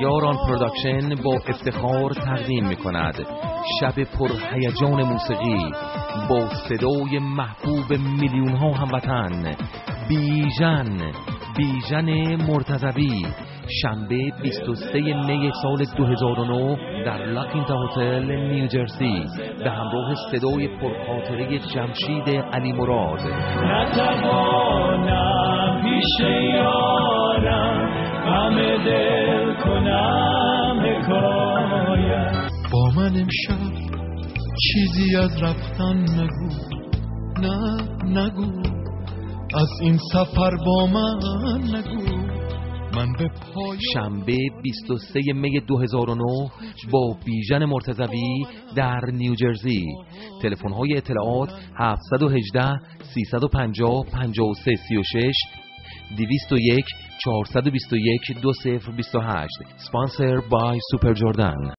یاران پروداکشن با افتخار تقدیم می‌کند شب پرهیجان موسیقی با صدای محبوب میلیون‌ها هموطن، بیژن مرتضوی، شنبه 23 می سال 2009 در لاکینتا هتل نیوجرسی به همراه صدای پرخاطره جمشید علی مراد. نتوانم پیش یارم غم دل کنم حکایت. با من امشب چیزی از رفتن نگو، نه نگو، از این سفر با من نگو. شنبه 23 می 2009 با بیژن مرتضوی در نیوجرسی. تلفن‌های اطلاعات 718 350 5336 201 421 2028. Sponsored by Super Jordan.